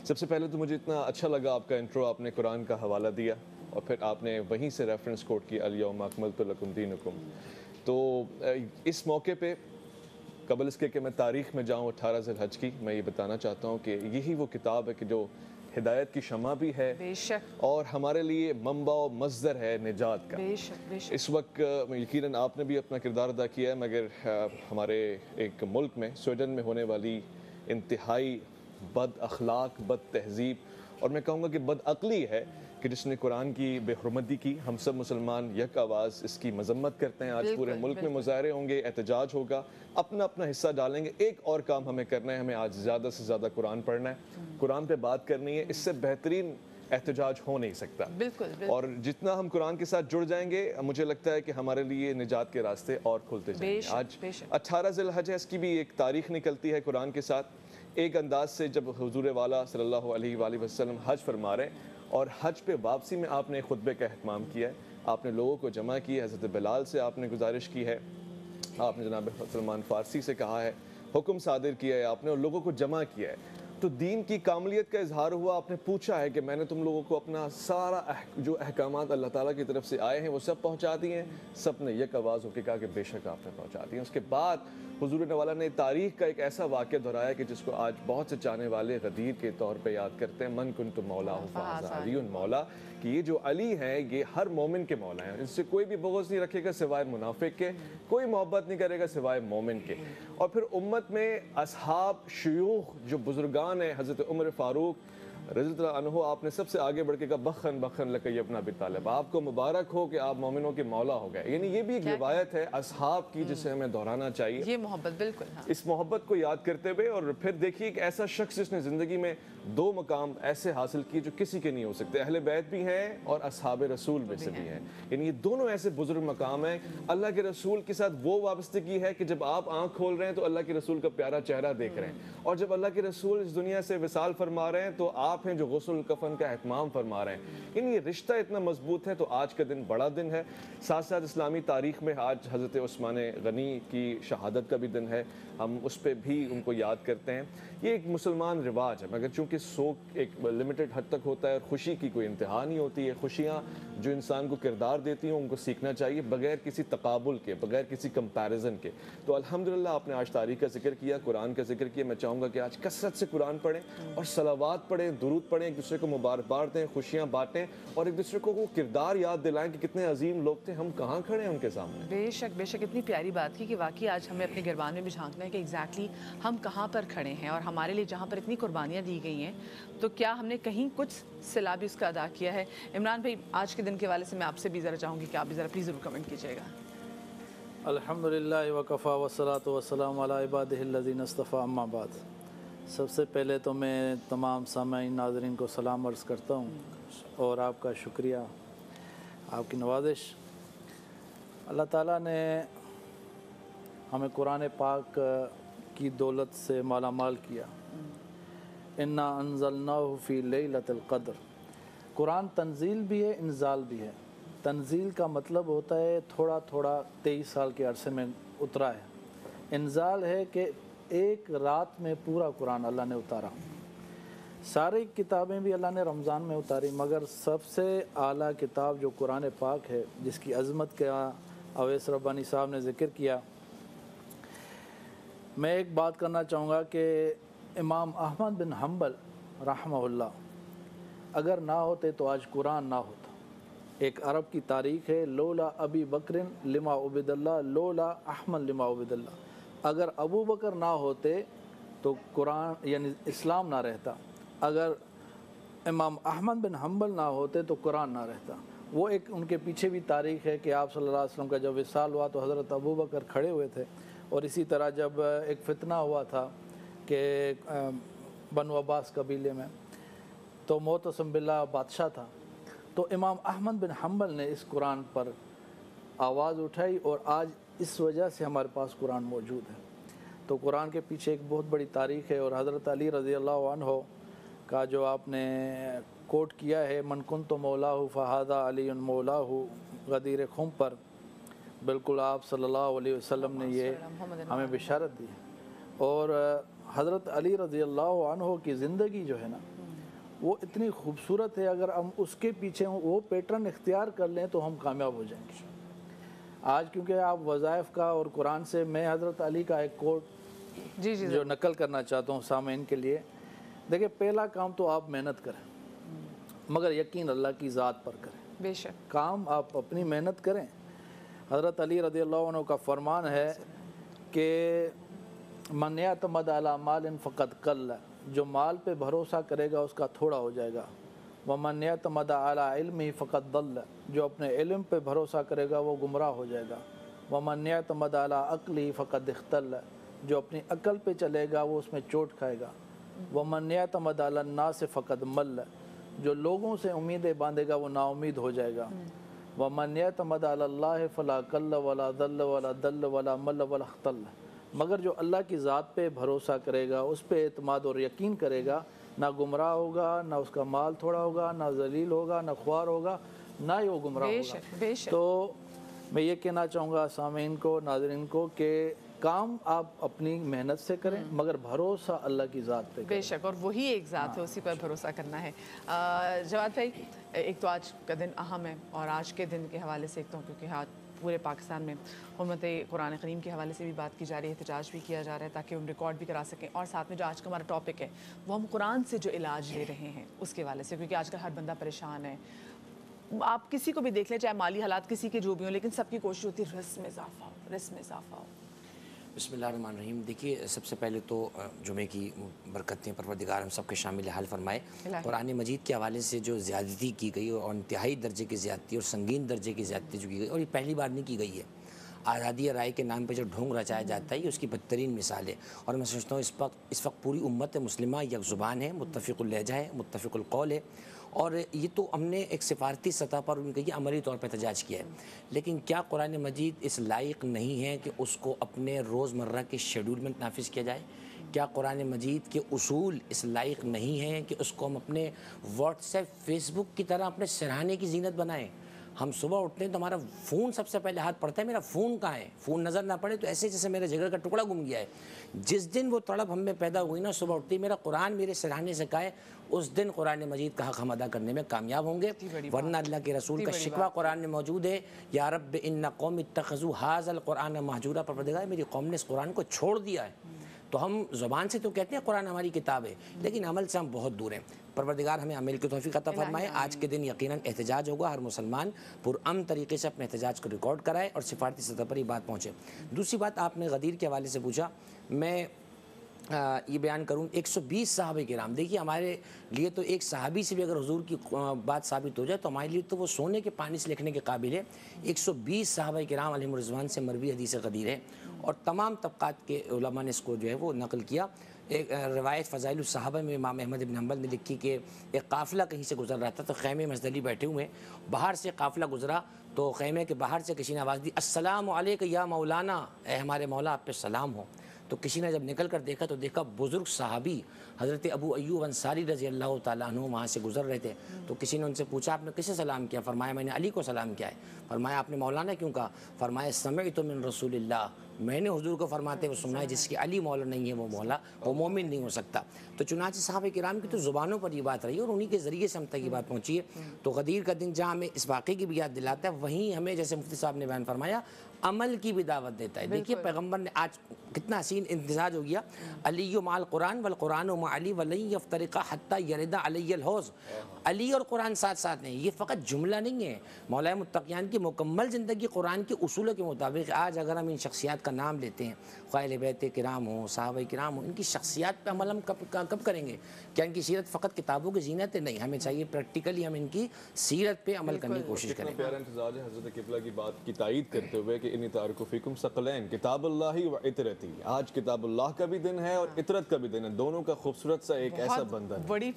सबसे पहले तो मुझे इतना अच्छा लगा आपका इंट्रो, आपने कुरान का हवाला दिया और फिर आपने वहीं से रेफरेंस कोट किया अल-यौमा अकमलतु लकुम दीनकुम। तो इस मौके पे कबल इसके कि मैं तारीख़ में जाऊँ 18 ज़िलहज की, मैं ये बताना चाहता हूँ कि यही वो किताब है कि जो हिदायत की शमा भी है बेशक और हमारे लिए मंबा व मज़दर है निजात का। बेशक बेशक। इस वक्त यकीनन आपने भी अपना किरदार अदा किया है, मगर हमारे एक मुल्क में स्वीडन में होने वाली इंतहाई बद अखलाक, बद तहज़ीब और मैं कहूँगा कि बद अक़ली है कि जिसने कुरान की बेहुरमती की। हम सब मुसलमान यक आवाज़ इसकी मजम्मत करते हैं। आज पूरे मुल्क में मुज़ाहरे होंगे, एहतजाज होगा, अपना अपना हिस्सा डालेंगे। एक और काम हमें करना है, हमें आज ज़्यादा से ज़्यादा कुरान पढ़ना है, कुरान पे बात करनी है। इससे बेहतरीन एहतजाज हो नहीं सकता। बिल्कुल। और जितना हम कुरान के साथ जुड़ जाएंगे, मुझे लगता है कि हमारे लिए निजात के रास्ते और खुलते जाएंगे। आज 18 ज़िलहज है, इसकी भी एक तारीख निकलती है कुरान के साथ। एक अंदाज से जब हुजूर वाला सल्लल्लाहु अलैहि वसल्लम हज फरमा रहे और हज पे वापसी में आपने खुतबे का एहतमाम किया है, आपने लोगों को जमा किया, हज़रत बिलाल से आपने गुजारिश की है, आपने जनाब सलमान फ़ारसी से कहा है, हुक्म सादिर किया है आपने और लोगों को जमा किया है। तो दीन की कामलियत का इजहार हुआ। आपने पूछा है कि मैंने तुम लोगों को अपना सारा जो अहकामात अल्लाह ताला की तरफ से आए हैं वो सब पहुंचा दिए हैं। सब ने यक आवाज़ होकर कहा कि बेशक आपने पहुंचा दिए। उसके बाद हुजूर वाला ने तारीख़ का एक ऐसा वाक़या दोहराया कि जिसको आज बहुत से चाहने वाले गदीर के तौर पे याद करते हैं, मन कुन्तु मौला फ़हाज़ा अलीयुन मौला, कि ये जो अली हैं ये हर मोमिन के मौला हैं। इनसे कोई भी बुग़्ज़ नहीं रखेगा सिवाय मुनाफिक के, कोई मोहब्बत नहीं करेगा सिवाय मोमिन के। और फिर उम्मत में असहाब शयूख जो बुजुर्गान हैं, हज़रत उमर फ़ारूक रज़ियल्लाहु अन्हु, आपने सबसे आगे बढ़ के कहा बखन बखन लकय इब्न अबी तालिब, आपको मुबारक हो कि आप मोमिनों के मौला हो गए। यानी ये भी एक रिवायत है असहाब की जिसे हमें दोहराना चाहिए। ये मोहब्बत बिल्कुल, हाँ। इस मोहब्बत को याद करते हुए और फिर देखिए एक ऐसा शख्स जिसने ज़िंदगी में दो मकाम ऐसे हासिल किए जो किसी के नहीं हो सकते, अहले बैत भी हैं और असहाब रसूल में से भी हैं। यानी ये दोनों ऐसे बुजुर्ग मकाम हैं। अल्लाह के रसूल के साथ वो वाबस्तगी है कि जब आप आँख खोल रहे हैं तो अल्लाह के रसूल का प्यारा चेहरा देख रहे हैं, और जब अल्लाह के रसूल इस दुनिया से विसाल फरमा रहे हैं तो आप हैं जो गुस्ल कफन का एहतमाम फरमा रहे हैं। यानी ये रिश्ता इतना मजबूत है। तो आज का दिन बड़ा दिन है। साथ साथ इस्लामी तारीख़ में आज हज़रत उस्मान गनी की शहादत का भी दिन है, हम उस पर भी उनको याद करते हैं। ये एक मुसलमान रिवाज है, मगर चूँकि शोक एक लिमिटेड हद तक होता है और ख़ुशी की कोई इंतहा नहीं होती है। खुशियाँ जो इंसान को किरदार देती हैं उनको सीखना चाहिए बग़ैर किसी तकाबुल के, बग़ैर किसी कंपैरिजन के। तो अल्हम्दुलिल्लाह आपने आज तारीख़ का जिक्र किया, कुरान का जिक्र किया। मैं चाहूँगा कि आज कसरत से कुरान पढ़ें और सलावात पढ़ें, दुरूद पढ़ें, एक दूसरे को मुबारकबाद दें, खुशियाँ बाँटें और एक दूसरे को वो किरदार याद दिलाएं कि कितने अजीम लोग थे, हम कहाँ खड़े हैं उनके सामने। बेशक बेशक, इतनी प्यारी बात की कि वाकई आज हमें अपने गिरबान में भी झांकना है कि एग्जैक्टली हम कहाँ पर खड़े हैं और हमारे लिए जहाँ पर इतनी कुर्बानियाँ दी गई हैं तो क्या हमने कहीं कुछ सिला भी उसका अदा किया है। इमरान भाई, आज के दिन के वाले से मैं आपसे भी ज़रा चाहूँगी कि आप भी ज़रा प्लीज़ ज़रूर कमेंट कीजिएगा। अल्हम्दुलिल्लाह वकफ़ा वस्सलातु वस्सलामु अला इबादिहिल्लज़ीना इस्तफ़ा, अम्मा बाद। सबसे पहले तो मैं तमाम सामाईन नाज़रीन को सलाम अर्ज़ करता हूँ और आपका शुक्रिया, आपकी नवाज़िश। अल्लाह ताला ने हमें कुरान पाक की दौलत से माला माल किया। इन्ना अंज़लनाहु फ़ी लैलतिल क़द्र। कुरान तंज़ील भी है, इंज़ाल भी है। तंज़ील का मतलब होता है थोड़ा थोड़ा 23 साल के अरसे में उतरा है। इंज़ाल है कि एक रात में पूरा कुरान अल्लाह ने उतारा। सारी किताबें भी अल्लाह ने रमज़ान में उतारी, मगर सबसे आला किताब जो कुरान पाक है, जिसकी अज़मत का अवैस रब्बानी साहब ने ज़िक्र किया। मैं एक बात करना चाहूँगा कि इमाम अहमद बिन हम्बल रहमहुल्लाह अगर ना होते तो आज कुरान ना होता। एक अरब की तारीख़ है, लोला अबी बकरिन लिमा उबिदल्ला लोला अहमद लिमा उबिदल्ला। अगर अबू बकर ना होते तो कुरान यानी इस्लाम ना रहता, अगर इमाम अहमद बिन हम्बल ना होते तो कुरान ना रहता। वो एक उनके पीछे भी तारीख़ है कि आप सल्लल्लाहु अलैहि वसल्लम का जब विसाल हुआ तो हज़रत अबू बकर खड़े हुए थे। और इसी तरह जब एक फ़ितना हुआ था कि बनु अब्बास कबीले में, तो मोतसम बिल्लाह बादशाह था, तो इमाम अहमद बिन हम्बल ने इस कुरान पर आवाज़ उठाई और आज इस वजह से हमारे पास कुरान मौजूद है। तो कुरान के पीछे एक बहुत बड़ी तारीख़ है। और हज़रत अली रज़ियल्लाहु अन्हु का जो आपने कोट किया है, मन कुन्तु मौलाहु फ़हाज़ा अलीयुन मौलाहु गदीर खुम पर, बिल्कुल आप सल्लल्लाहु अलैहि वसल्लम ने ये हमें बिशारत दी है। और हज़रत अली रज़ियल्लाहु अन्हु की ज़िंदगी जो है ना, وہ اتنی خوبصورت ہے، اگر ہم اس کے پیچھے وہ پیٹرن اختیار کر لیں تو ہم کامیاب ہو جائیں گے۔ آج کیونکہ آپ وظائف کا اور قرآن سے میں حضرت علی کا ایک کوٹ جو نقل کرنا چاہتا ہوں سامعین کے لیے، دیکھیں پہلا کام تو آپ محنت کریں، مگر یقین اللہ کی ذات پر کریں۔ بے شک کام آپ اپنی محنت کریں۔ حضرت علی رضی اللہ عنہ کا فرمان ہے کہ من یعتمد علی مال فقد قل، جو مال پہ بھروسہ کرے گا اس کا تھوڑا ہو جائے گا۔ ومن یعتمد علی علم فقد ضل، جو اپنے علم پہ بھروسہ کرے گا وہ گمراہ ہو جائے گا۔ ومن یعتمد علی عقل فقد اختل، جو اپنی عقل پہ چلے گا وہ اس میں چوٹ کھائے گا۔ ومن یعتمد علی الناس فقد مل، جو لوگوں سے امیدیں باندھے گا وہ نا امید ہو جائے گا۔ ومن یعتمد علی اللہ فلا کل ولا ذل ولا دل ولا مل ولا اختل، مگر جو اللہ کی ذات پہ بھروسہ کرے گا، اس پہ اعتماد اور یقین کرے گا، نہ گمراہ ہوگا، نہ اس کا مال تھوڑا ہوگا، نہ ذلیل ہوگا، نہ خوار ہوگا، نہ ہی وہ گمراہ ہوگا۔ تو میں یہ کہنا چاہوں گا سامعین کو، ناظرین کو، کہ کام آپ اپنی محنت سے کریں مگر بھروسہ اللہ کی ذات پہ کریں۔ بے شک، اور وہی ایک ذات ہے، اسی پر بھروسہ کرنا ہے۔ جواد بھائی، ایک تو آج کا دن اہم ہے، اور آج کے دن کے حوالے سے ایک تو کیونکہ آج پورے پاکستان میں حرمت قرآن کریم کے حوالے سے بھی بات کی جا رہی ہے، احتجاج بھی کیا جا رہا ہے تاکہ ہم ریکارڈ بھی کرا سکیں، اور ساتھ میں جو آج کا ہمارا ٹاپک ہے وہ ہم قرآن سے جو علاج لے رہے ہیں اس کے حوالے سے، کیونکہ آج کل ہر بندہ پریشان ہے۔ آپ کسی کو بھی دیکھ لیں، چاہے مالی حالات کسی کے جو بھی ہوں، لیکن سب کی کوشش ہوتی ہے رزق میں اضافہ ہو، رزق میں اضافہ ہو۔ بسم اللہ الرحمن الرحیم۔ دیکھیے، سب سے پہلے تو جمعے کی برکتیں پروردگار ہم سب کے شامل حال فرمائے۔ قرآن مجید کے حوالے سے جو زیادتی کی گئی اور انتہائی درجے کی زیادتی اور سنگین درجے کی زیادتی جو کی گئی، اور یہ پہلی بار نہیں کی گئی ہے، آزادی رائے کے نام پہ جو ڈھونگ رچایا جاتا ہے یہ اس کی بدترین مثال ہے۔ اور میں سمجھتا ہوں اس وقت پوری امت مسلمہ یک زبان ہے، متفق اللہجہ ہے، متفق القول ہے، اور یہ تو ہم نے ایک سفارتی سطح پر ان کے عملی طور پر احتجاج کیا ہے، لیکن کیا قرآن مجید اس لائق نہیں ہے کہ اس کو اپنے روزمرہ کے شیڈول میں نافذ کیا جائے؟ کیا قرآن مجید کے اصول اس لائق نہیں ہیں کہ اس کو ہم اپنے واٹس ایپ، فیس بک کی طرح اپنے سرہانے کی زینت بنائیں؟ ہم صبح اٹھتے ہیں تو ہمارا فون سب سے پہلے ہاتھ پڑتا ہے، میرا فون کہاں ہے؟ فون نظر نہ پڑے تو ایسے جیسے میرے جگر کا ٹکڑا گم گیا ہے۔ جس دن وہ تڑپ ہم میں پیدا ہوئی نا، صبح اٹھتی میرا قرآن میرے سرہانے سے کہے، اس دن قرآن مجید کا حق ہم ادا کرنے میں کامیاب ہوں گے، ورنہ اللہ کے رسول کا شکوہ قرآن میں موجود ہے، یا رب ان قوم اتخذوا ھذا القرآن مہجورا، پروردگار میری قوم نے اس قرآن کو چھوڑ دیا ہے۔ تو ہم زبان سے تو کہتے ہیں قرآن ہماری کتاب ہے، لیکن عمل سے ہم بہت دور ہیں۔ پروردگار ہمیں عمل کی توفیق عطا فرمائے۔ آج کے دن یقیناً احتجاج ہوگا، ہر مسلمان پرامن طریقے سے اپنے احتجاج کو ریکارڈ کرائے اور سفارتی سطح پر یہ بات پہنچے۔ دوسری بات، آپ نے غدیر کے حوالے سے پوچھا، میں یہ بیان کروں، 120 صحابہ کرام، دیکھیے ہمارے لیے تو ایک صحابی سے بھی اگر حضور کی بات ثابت ہو جائے تو ہمارے لیے تو وہ سونے کے پانی سے لکھنے کے قابل ہے۔ 120 صحابہ کرام علیہم الرضوان سے مروی حدیث غدیر ہے، اور تمام طبقات کے علماء نے اس کو جو ہے وہ نقل کیا۔ ایک روایت فضائل الصحابہ میں امام احمد بن حنبل نے لکھی کہ ایک قافلہ کہیں سے گزر رہا تھا، تو خیمے مزدلی بیٹھے ہوئے، باہر سے قافلہ گزرا تو خیمے کے باہر سے کسی نے آواز دی، السلام علیک یا مولانا، اے ہمارے مولا آپ پہ سلام ہو۔ تو کسی نے جب نکل کر دیکھا تو دیکھا بزرگ صحابی حضرت ابو ایوب انصاری رضی اللہ تعالیٰ عنہ وہاں سے گزر رہے تھے۔ تو کسی نے ان سے پوچھا آپ نے کسے سلام کیا؟ فرمایا میں نے علی کو سلام کیا ہے۔ فرمایا آپ نے مولانا کیوں کہا؟ فرمایا سمعت من رسول اللہ، میں نے حضور کو فرماتے ہوئے سنا ہے جس کی علی مولا نہیں ہے وہ مولا، وہ مومن نہیں ہو سکتا۔ تو چنانچہ صحابہ کرام کی تو زبانوں پر یہ بات رہی اور انہی کے ذریعے سے ہم تک یہ بات پہنچی ہے۔ تو غدیر کا دن جہاں ہمیں اس واقعے کی بھی یاد دلاتا ہے، وہیں ہمیں جیسے مفتی صاحب نے بیان فرمایا عمل کی بھی دعوت دیتا ہے۔ دیکھیے پیغمبر نے آج کتنا حسین امتزاج ہو گیا، علی مع القرآن والقرآن مع علی ولن یفترقا حتی یرد علی الحوض، علی اور قرآن ساتھ ساتھ ہیں۔ یہ فقط جملہ نہیں ہے، مولا متقیان کی مکمل زندگی قرآن کے اصولوں کے مطابق۔ آج اگر ہم ان شخصیات کا نام لیتے ہیں، اہل بیت کرام ہوں، صحابہ کرام ہوں، ان کی شخصیات پہ عمل ہم کب کریں گے؟ کیا ان کی سیرت فقط کتابوں کی زینت ہے؟ نہیں، ہمیں چاہیے پریکٹیکلی ہم ان کی سیرت پہ عمل کرنے کی کوشش کریں۔ پیارا امتزاج ہے حضرت قبلہ کی بات کی تائید کرتے ہوئے کہ انی تارک فیکم ثقلین، کتاب اللہ و عطرتی۔ آج کتاب اللہ کا بھی دن ہے اور عطرت کا بھی دن ہے، دونوں کا خوبصورت سا ایک ایسا بندھن ہے۔